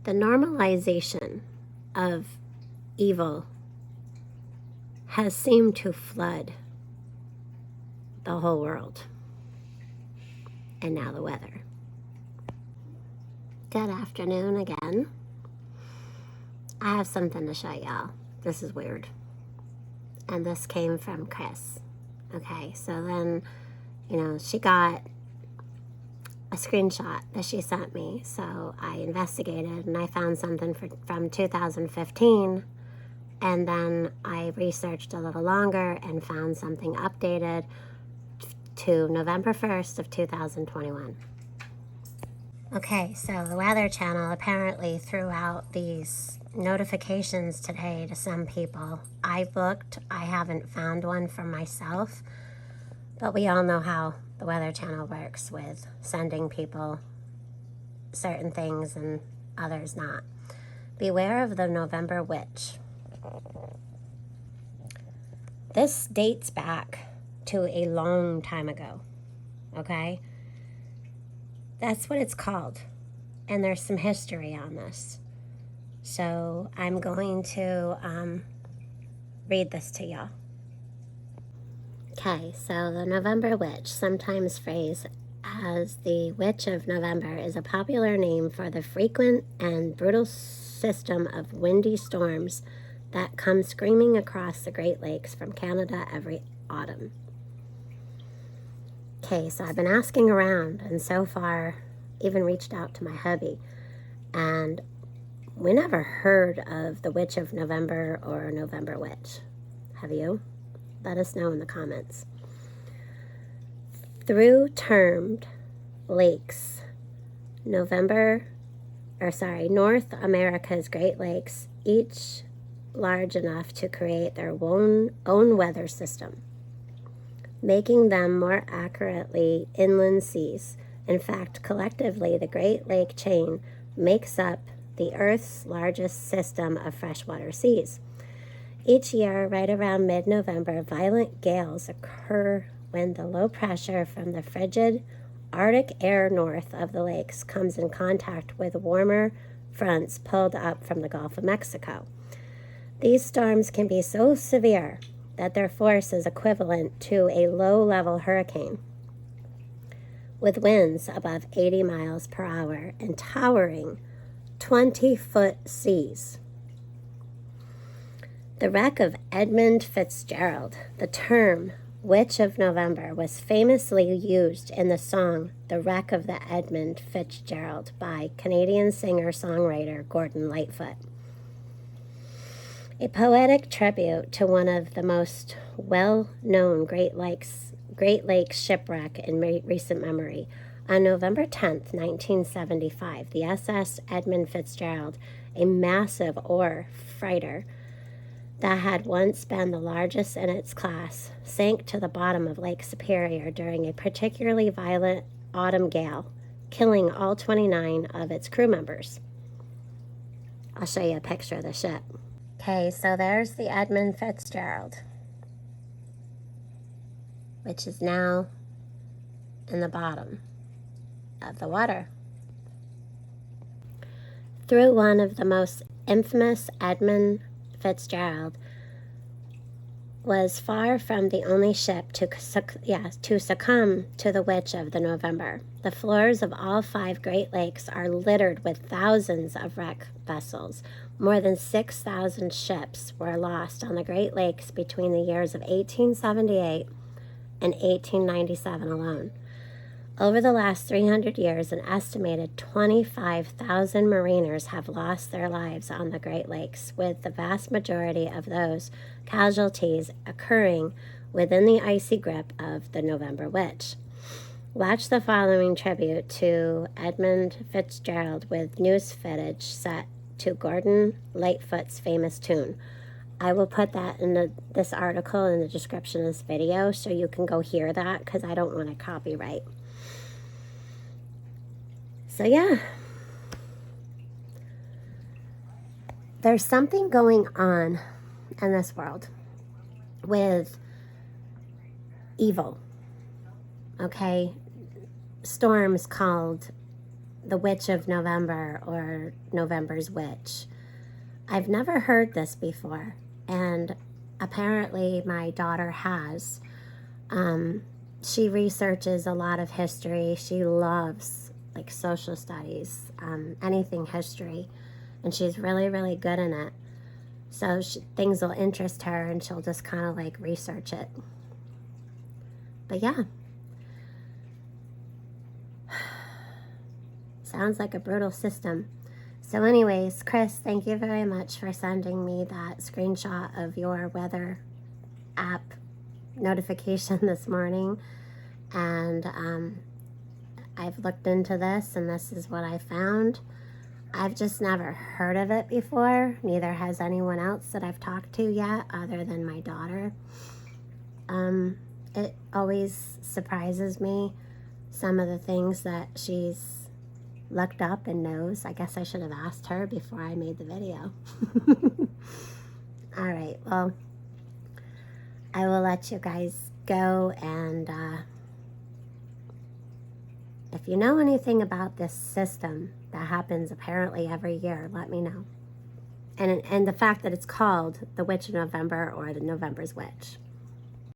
The normalization of evil has seemed to flood the whole world. And now the weather. Good afternoon again. I have something to show y'all. This is weird. And this came from Chris. Okay, so then, she got a screenshot that she sent me. So I investigated and I found something from 2015. And then I researched a little longer and found something updated to November 1st of 2021. Okay, so the Weather Channel apparently threw out these notifications today to some people. I've looked, I haven't found one for myself, but we all know how the Weather Channel works with sending people certain things and others not. Beware of the November witch. This dates back to a long time ago, okay? That's what it's called, and there's some history on this. So I'm going to read this to y'all. Okay, so the November witch, sometimes phrased as the Witch of November, is a popular name for the frequent and brutal system of windy storms that come screaming across the Great Lakes from Canada every autumn. Okay, so I've been asking around, and so far even reached out to my hubby, and we never heard of the Witch of November or November witch. Have you? Let us know in the comments. Through termed lakes, North America's Great Lakes, each large enough to create their own weather system, making them more accurately inland seas. In fact, collectively, the Great Lake chain makes up the Earth's largest system of freshwater seas. Each year, right around mid-November, violent gales occur when the low pressure from the frigid Arctic air north of the lakes comes in contact with warmer fronts pulled up from the Gulf of Mexico. These storms can be so severe that their force is equivalent to a low-level hurricane, with winds above 80 miles per hour and towering 20-foot seas. The wreck of Edmund Fitzgerald, the term Witch of November, was famously used in the song The Wreck of the Edmund Fitzgerald by Canadian singer-songwriter Gordon Lightfoot. A poetic tribute to one of the most well-known Great Lakes shipwreck in recent memory. On November 10th, 1975, the SS Edmund Fitzgerald, a massive ore freighter that had once been the largest in its class, sank to the bottom of Lake Superior during a particularly violent autumn gale, killing all 29 of its crew members. I'll show you a picture of the ship. Okay, so there's the Edmund Fitzgerald, which is now in the bottom of the water. Through one of the most infamous, Edmund Fitzgerald was far from the only ship to succumb to the Witch of the November. The floors of all 5 Great Lakes are littered with thousands of wrecked vessels. More than 6,000 ships were lost on the Great Lakes between the years of 1878 and 1897 alone. Over the last 300 years, an estimated 25,000 mariners have lost their lives on the Great Lakes, with the vast majority of those casualties occurring within the icy grip of the November Witch. Watch the following tribute to Edmund Fitzgerald with news footage set to Gordon Lightfoot's famous tune. I will put that in this article in the description of this video so you can go hear that, because I don't want to copyright. So yeah, there's something going on in this world with evil, okay? Storms called the Witch of November or November's Witch. I've never heard this before, and apparently my daughter has. She researches a lot of history. She loves like social studies, anything history, and she's really, really good in it. So things will interest her, and she'll just kind of like research it. But yeah. Sounds like a brutal system. So anyways, Chris, thank you very much for sending me that screenshot of your weather app notification this morning. And I've looked into this, and this is what I found. I've just never heard of it before. Neither has anyone else that I've talked to yet, other than my daughter. It always surprises me, some of the things that she's looked up and knows. I guess I should have asked her before I made the video. All right, well, I will let you guys go, and if you know anything about this system that happens apparently every year, let me know. And the fact that it's called the Witch of November or the November's Witch.